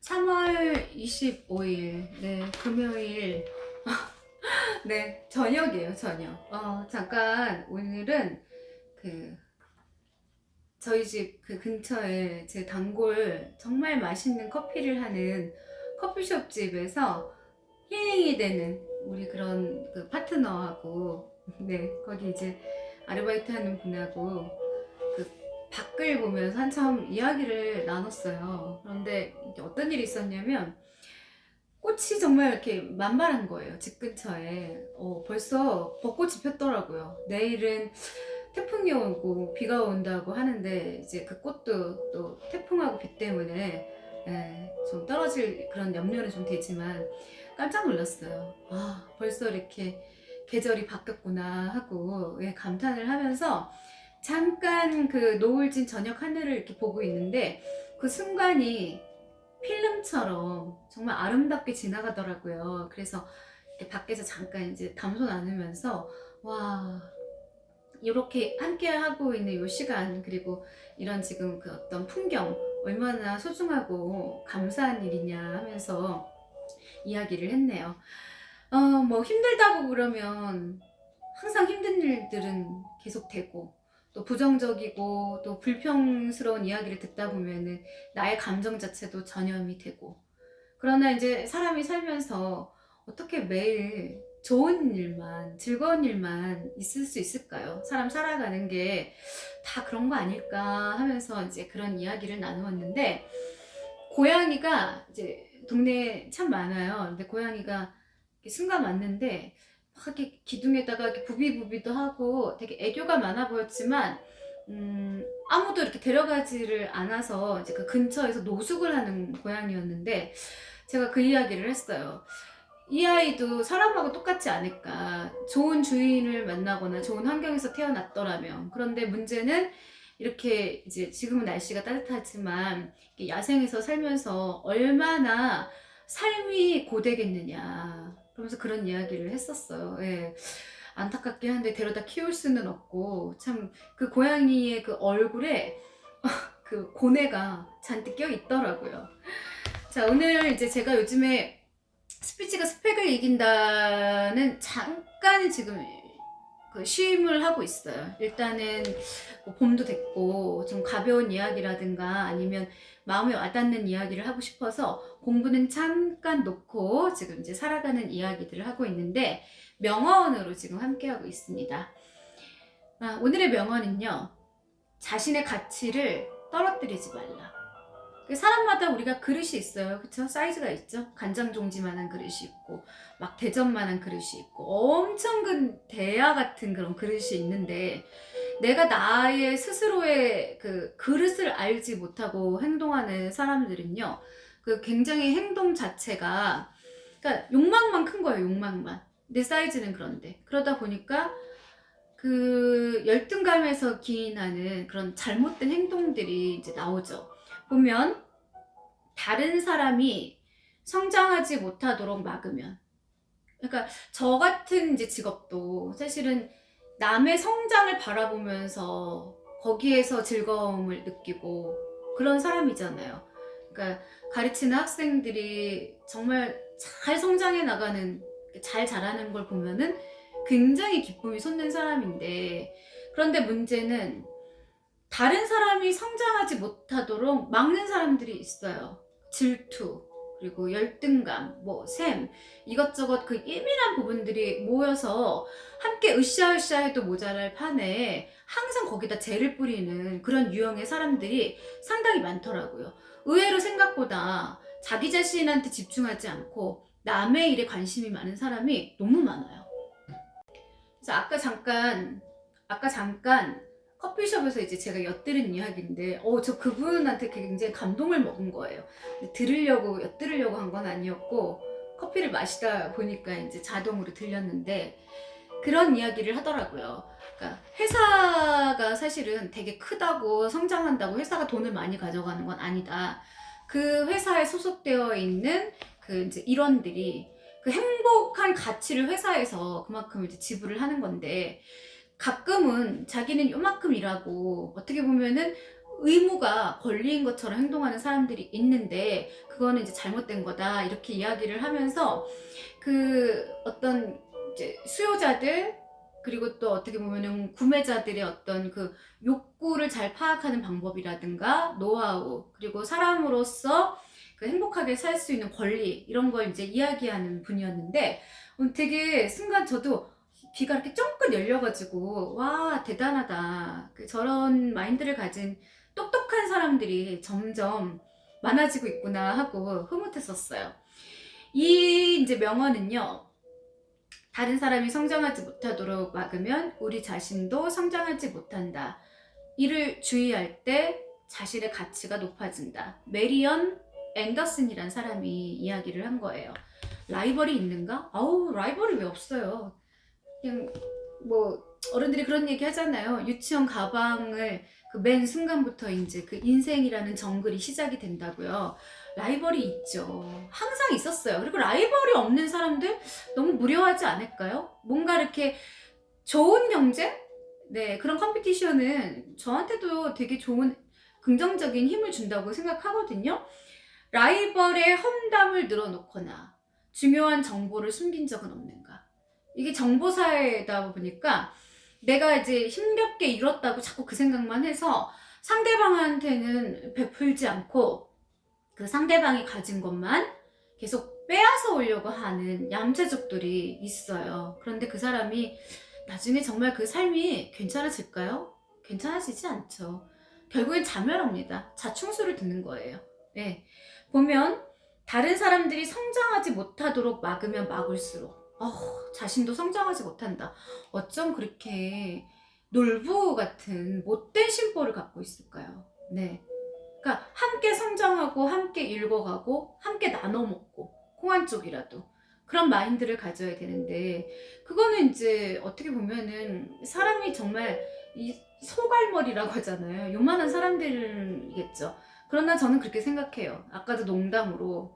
3월 25일, 네, 금요일, 네, 저녁이에요, 저녁. 잠깐, 오늘은 그, 저희 집 그 근처에 제 단골 정말 맛있는 커피를 하는 커피숍 집에서 힐링이 되는 우리 그런 그 파트너하고, 네, 거기 이제 아르바이트 하는 분하고 그 밖을 보면서 한참 이야기를 나눴어요. 그런데 이게 어떤 일이 있었냐면, 꽃이 정말 이렇게 만발한 거예요. 집 근처에. 벌써 벚꽃이 폈더라고요. 내일은 태풍이 오고 비가 온다고 하는데 이제 그 꽃도 또 태풍하고 비 때문에 좀 떨어질 그런 염려는 좀 되지만 깜짝 놀랐어요. 아, 벌써 이렇게 계절이 바뀌었구나 하고 감탄을 하면서 잠깐 그 노을진 저녁 하늘을 이렇게 보고 있는데 그 순간이 필름처럼 정말 아름답게 지나가더라고요. 그래서 이렇게 밖에서 잠깐 이제 담소 나누면서 와, 이렇게 함께 하고 있는 이 시간, 그리고 이런 지금 그 어떤 풍경 얼마나 소중하고 감사한 일이냐 하면서 이야기를 했네요. 뭐 힘들다고 그러면 항상 힘든 일들은 계속 되고, 또 부정적이고 또 불평스러운 이야기를 듣다 보면은 나의 감정 자체도 전염이 되고, 그러나 이제 사람이 살면서 어떻게 매일 좋은 일만, 즐거운 일만 있을 수 있을까요? 사람 살아가는 게 다 그런 거 아닐까 하면서 이제 그런 이야기를 나누었는데, 고양이가 이제 동네에 참 많아요. 근데 고양이가 이렇게 순간 왔는데 막 이렇게 기둥에다가 이렇게 부비부비도 하고 되게 애교가 많아 보였지만, 아무도 이렇게 데려가지를 않아서 이제 그 근처에서 노숙을 하는 고양이였는데, 제가 그 이야기를 했어요. 이 아이도 사람하고 똑같지 않을까. 좋은 주인을 만나거나 좋은 환경에서 태어났더라면. 그런데 문제는 이렇게 이제 지금은 날씨가 따뜻하지만 야생에서 살면서 얼마나 삶이 고되겠느냐. 그러면서 그런 이야기를 했었어요. 예. 안타깝긴 한데 데려다 키울 수는 없고, 참 그 고양이의 그 얼굴에 그 고뇌가 잔뜩 껴 있더라고요. 자, 오늘 이제 제가 요즘에 스피치가 스펙을 이긴다는 잠깐 지금 그 쉼을 하고 있어요. 일단은 뭐 봄도 됐고 좀 가벼운 이야기라든가 아니면 마음에 와닿는 이야기를 하고 싶어서 공부는 잠깐 놓고 지금 이제 살아가는 이야기들을 하고 있는데, 명언으로 지금 함께하고 있습니다. 오늘의 명언은요, 자신의 가치를 떨어뜨리지 말라. 사람마다 우리가 그릇이 있어요. 그쵸? 사이즈가 있죠? 간장 종지만한 그릇이 있고, 막 대접만한 그릇이 있고, 엄청 큰 대야 같은 그런 그릇이 있는데, 내가 나의 스스로의 그 그릇을 알지 못하고 행동하는 사람들은요, 그 굉장히 행동 자체가, 그러니까 욕망만 큰 거예요, 욕망만. 내 사이즈는 그런데. 그러다 보니까 그 열등감에서 기인하는 그런 잘못된 행동들이 이제 나오죠. 보면 다른 사람이 성장하지 못하도록 막으면, 그러니까 저 같은 이제 직업도 사실은 남의 성장을 바라보면서 거기에서 즐거움을 느끼고 그런 사람이잖아요. 그러니까 가르치는 학생들이 정말 잘 성장해 나가는, 잘 자라는 걸 보면은 굉장히 기쁨이 솟는 사람인데, 그런데 문제는 다른 사람이 성장하지 못하도록 막는 사람들이 있어요. 질투, 그리고 열등감, 뭐 셈, 이것저것 그 예민한 부분들이 모여서 함께 으쌰으쌰 해도 모자랄 판에 항상 거기다 재를 뿌리는 그런 유형의 사람들이 상당히 많더라고요. 의외로 생각보다 자기 자신한테 집중하지 않고 남의 일에 관심이 많은 사람이 너무 많아요. 그래서 아까 잠깐 커피숍에서 이제 제가 엿들은 이야기인데, 저 그분한테 굉장히 감동을 먹은 거예요. 엿들으려고 한 건 아니었고, 커피를 마시다 보니까 이제 자동으로 들렸는데, 그런 이야기를 하더라고요. 그러니까 회사가 사실은 되게 크다고 성장한다고 회사가 돈을 많이 가져가는 건 아니다. 그 회사에 소속되어 있는 그 이제 일원들이 그 행복한 가치를 회사에서 그만큼 이제 지불을 하는 건데, 가끔은 자기는 요만큼 일하고 어떻게 보면은 의무가 권리인 것처럼 행동하는 사람들이 있는데 그거는 이제 잘못된 거다 이렇게 이야기를 하면서 그 어떤 이제 수요자들 그리고 또 어떻게 보면은 구매자들의 어떤 그 욕구를 잘 파악하는 방법이라든가 노하우 그리고 사람으로서 그 행복하게 살 수 있는 권리 이런 걸 이제 이야기하는 분이었는데 되게 순간 저도 귀가 이렇게 쫑긋 열려가지고 와 대단하다 저런 마인드를 가진 똑똑한 사람들이 점점 많아지고 있구나 하고 흐뭇했었어요. 이 이제 명언은요. 다른 사람이 성장하지 못하도록 막으면 우리 자신도 성장하지 못한다. 이를 주의할 때 자신의 가치가 높아진다. 메리언 앤더슨이란 사람이 이야기를 한 거예요. 라이벌이 있는가? 아우 라이벌이 왜 없어요. 그냥 뭐 어른들이 그런 얘기 하잖아요. 유치원 가방을 그 맨 순간부터 이제 그 인생이라는 정글이 시작이 된다고요. 라이벌이 있죠. 항상 있었어요. 그리고 라이벌이 없는 사람들 너무 무료하지 않을까요? 뭔가 이렇게 좋은 경쟁? 네, 그런 컴피티션은 저한테도 되게 좋은 긍정적인 힘을 준다고 생각하거든요. 라이벌의 험담을 늘어놓거나 중요한 정보를 숨긴 적은 없는가? 이게 정보사회다 보니까 내가 이제 힘겹게 잃었다고 자꾸 그 생각만 해서 상대방한테는 베풀지 않고 그 상대방이 가진 것만 계속 빼앗아 오려고 하는 얌체족들이 있어요. 그런데 그 사람이 나중에 정말 그 삶이 괜찮아질까요? 괜찮아지지 않죠. 결국엔 자멸합니다. 자충수를 듣는 거예요. 네. 보면 다른 사람들이 성장하지 못하도록 막으면 막을수록 자신도 성장하지 못한다. 어쩜 그렇게 놀부 같은 못된 심보를 갖고 있을까요? 네. 그러니까 함께 성장하고 함께 읽어가고 함께 나눠 먹고 콩 한 쪽이라도 그런 마인드를 가져야 되는데 그거는 이제 어떻게 보면은 사람이 정말 이 소갈머리라고 하잖아요. 요만한 사람들이겠죠. 그러나 저는 그렇게 생각해요. 아까도 농담으로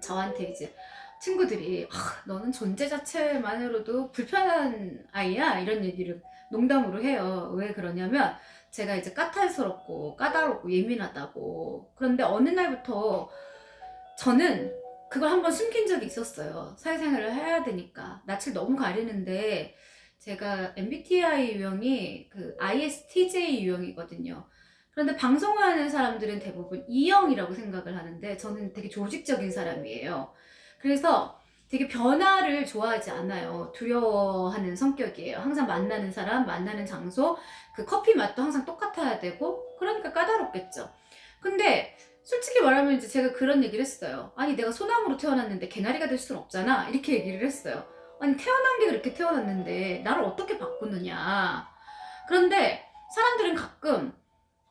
저한테 이제 친구들이 너는 존재 자체만으로도 불편한 아이야 이런 얘기를 농담으로 해요. 왜 그러냐면 제가 이제 까탈스럽고 까다롭고 예민하다고. 그런데 어느 날부터 저는 그걸 한번 숨긴 적이 있었어요. 사회생활을 해야 되니까 낯을 너무 가리는데 제가 MBTI 유형이 그 ISTJ 유형이거든요. 그런데 방송하는 사람들은 대부분 E형이라고 생각을 하는데 저는 되게 조직적인 사람이에요. 그래서 되게 변화를 좋아하지 않아요. 두려워하는 성격이에요. 항상 만나는 사람, 만나는 장소, 그 커피 맛도 항상 똑같아야 되고 그러니까 까다롭겠죠. 근데 솔직히 말하면 이제 제가 그런 얘기를 했어요. 아니 내가 소나무로 태어났는데 개나리가 될 수는 없잖아. 이렇게 얘기를 했어요. 아니 태어난 게 그렇게 태어났는데 나를 어떻게 바꾸느냐. 그런데 사람들은 가끔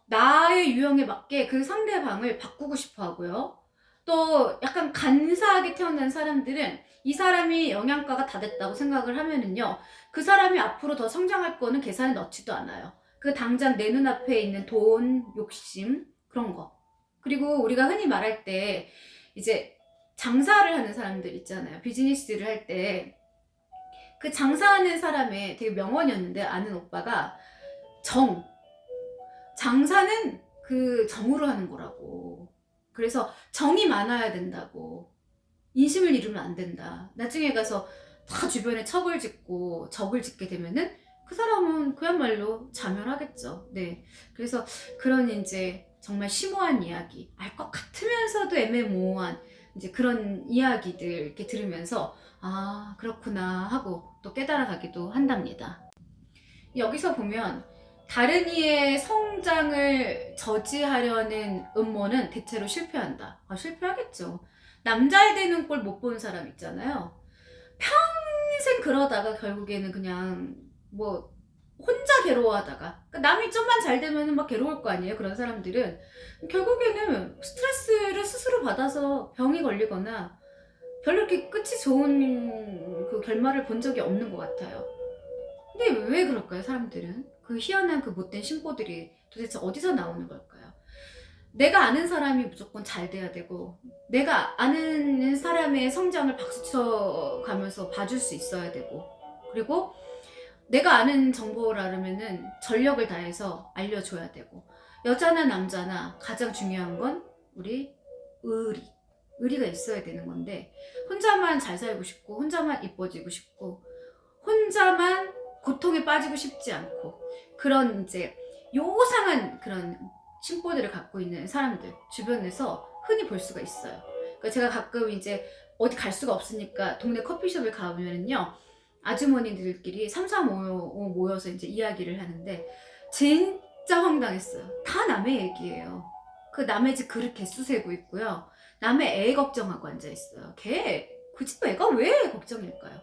나의 유형에 맞게 그 상대방을 바꾸고 싶어 하고요. 또 약간 간사하게 태어난 사람들은 이 사람이 영양가가 다 됐다고 생각을 하면은요. 그 사람이 앞으로 더 성장할 거는 계산에 넣지도 않아요. 그 당장 내 눈앞에 있는 돈, 욕심, 그런 거. 그리고 우리가 흔히 말할 때 이제 장사를 하는 사람들 있잖아요. 비즈니스를 할 때 그 장사하는 사람의 되게 명언이었는데 아는 오빠가 장사는 그 정으로 하는 거라고. 그래서 정이 많아야 된다고. 인심을 잃으면 안 된다. 나중에 가서 다 주변에 척을 짓고 적을 짓게 되면은 그 사람은 그야말로 자멸하겠죠. 네. 그래서 그런 이제 정말 심오한 이야기, 알 것 같으면서도 애매모호한 이제 그런 이야기들 이렇게 들으면서 아, 그렇구나 하고 또 깨달아가기도 한답니다. 여기서 보면 다른 이의 성장을 저지하려는 음모는 대체로 실패한다. 실패하겠죠. 남자애 되는 꼴 못 본 사람 있잖아요. 평생 그러다가 결국에는 그냥 뭐 혼자 괴로워하다가 그러니까 남이 좀만 잘 되면 막 괴로울 거 아니에요. 그런 사람들은 결국에는 스트레스를 스스로 받아서 병이 걸리거나 별로 이렇게 끝이 좋은 그 결말을 본 적이 없는 것 같아요. 근데 왜 그럴까요, 사람들은? 그 희한한 그 못된 심보들이 도대체 어디서 나오는 걸까요? 내가 아는 사람이 무조건 잘 돼야 되고 내가 아는 사람의 성장을 박수쳐 가면서 봐줄 수 있어야 되고 그리고 내가 아는 정보라면은 전력을 다해서 알려줘야 되고 여자나 남자나 가장 중요한 건 우리 의리가 있어야 되는 건데, 혼자만 잘 살고 싶고 혼자만 이뻐지고 싶고 혼자만 고통에 빠지고 싶지 않고 그런 이제 요상한 그런 심보들을 갖고 있는 사람들 주변에서 흔히 볼 수가 있어요. 그러니까 제가 가끔 이제 어디 갈 수가 없으니까 동네 커피숍을 가보면은요, 아주머니들끼리 3, 4 모여서 이제 이야기를 하는데 진짜 황당했어요. 다 남의 얘기예요. 그 남의 집 그릇 개수 세고 있고요. 남의 애 걱정하고 앉아 있어요. 걔 그 집 애가 왜 걱정일까요?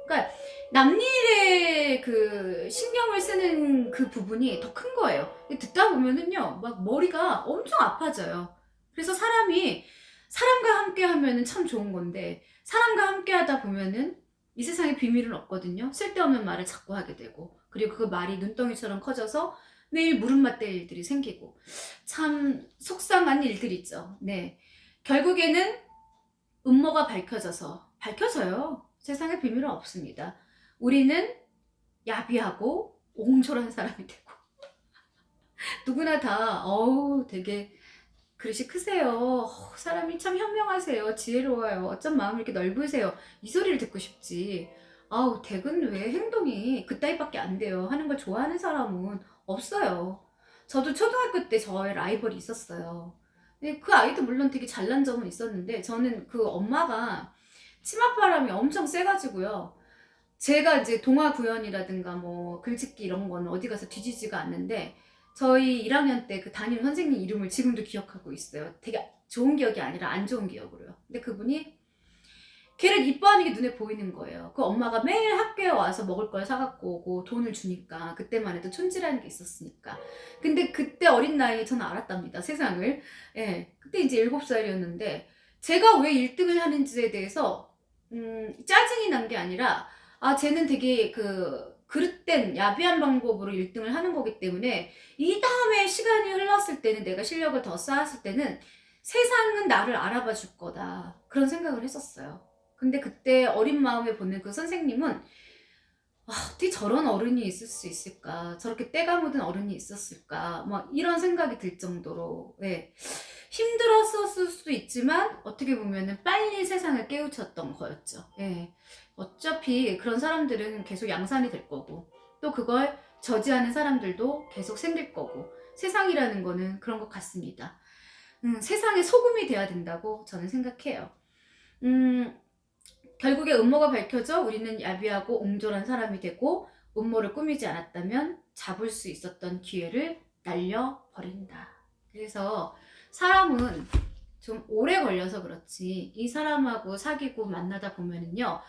그러니까 남일에 그 신경을 쓰는 그 부분이 더 큰 거예요. 듣다 보면은요, 막 머리가 엄청 아파져요. 그래서 사람과 함께 하면은 참 좋은 건데, 사람과 함께 하다 보면은 이 세상에 비밀은 없거든요. 쓸데없는 말을 자꾸 하게 되고, 그리고 그 말이 눈덩이처럼 커져서 매일 물음맞대 일들이 생기고, 참 속상한 일들이죠. 네. 결국에는 음모가 밝혀져요. 세상에 비밀은 없습니다. 우리는 야비하고 옹졸한 사람이 되고, 누구나 다 되게 그릇이 크세요. 사람이 참 현명하세요. 지혜로워요. 어쩜 마음이 이렇게 넓으세요. 이 소리를 듣고 싶지. 댁은 왜 행동이 그따위밖에 안 돼요. 하는 걸 좋아하는 사람은 없어요. 저도 초등학교 때 저의 라이벌이 있었어요. 근데 그 아이도 물론 되게 잘난 점은 있었는데, 저는 그 엄마가 치맛바람이 엄청 세가지고요. 제가 이제 동화 구연이라든가 뭐 글짓기 이런 거는 어디 가서 뒤지지가 않는데, 저희 1학년 때 그 담임 선생님 이름을 지금도 기억하고 있어요. 되게 좋은 기억이 아니라 안 좋은 기억으로요. 근데 그분이 걔를 이뻐하는 게 눈에 보이는 거예요. 그 엄마가 매일 학교에 와서 먹을 걸 사갖고 오고 돈을 주니까, 그때만 해도 촌지라는 게 있었으니까. 근데 그때 어린 나이에 저는 알았답니다, 세상을. 예, 그때 이제 7살이었는데 제가 왜 1등을 하는지에 대해서 짜증이 난 게 아니라, 쟤는 되게 그릇된 야비한 방법으로 1등을 하는 거기 때문에 이 다음에 시간이 흘렀을 때는, 내가 실력을 더 쌓았을 때는 세상은 나를 알아봐 줄 거다, 그런 생각을 했었어요. 근데 그때 어린 마음에 보는 그 선생님은 어떻게 저런 어른이 있을 수 있을까, 저렇게 때가 묻은 어른이 있었을까, 막 이런 생각이 들 정도로, 예, 힘들었을 수도 있지만 어떻게 보면은 빨리 세상을 깨우쳤던 거였죠. 예. 어차피 그런 사람들은 계속 양산이 될 거고, 또 그걸 저지하는 사람들도 계속 생길 거고, 세상이라는 거는 그런 것 같습니다. 세상의 소금이 돼야 된다고 저는 생각해요. 결국에 음모가 밝혀져 우리는 야비하고 옹졸한 사람이 되고, 음모를 꾸미지 않았다면 잡을 수 있었던 기회를 날려버린다. 그래서 사람은 좀 오래 걸려서 그렇지, 이 사람하고 사귀고 만나다 보면은요,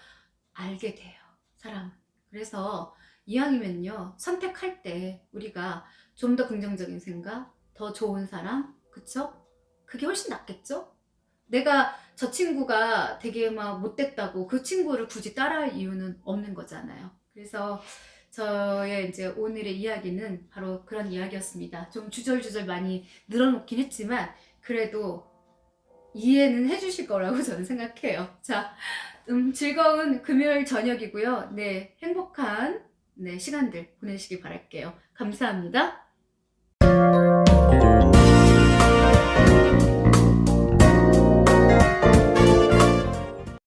알게 돼요, 사람은. 그래서 이왕이면요, 선택할 때 우리가 좀 더 긍정적인 생각, 더 좋은 사람, 그쵸? 그게 훨씬 낫겠죠? 내가 저 친구가 되게 막 못됐다고 그 친구를 굳이 따라할 이유는 없는 거잖아요. 그래서 저의 이제 오늘의 이야기는 바로 그런 이야기였습니다. 좀 주절주절 많이 늘어놓긴 했지만 그래도 이해는 해주실 거라고 저는 생각해요. 자, 즐거운 금요일 저녁이고요. 네, 행복한 네, 시간들 보내시길 바랄게요. 감사합니다.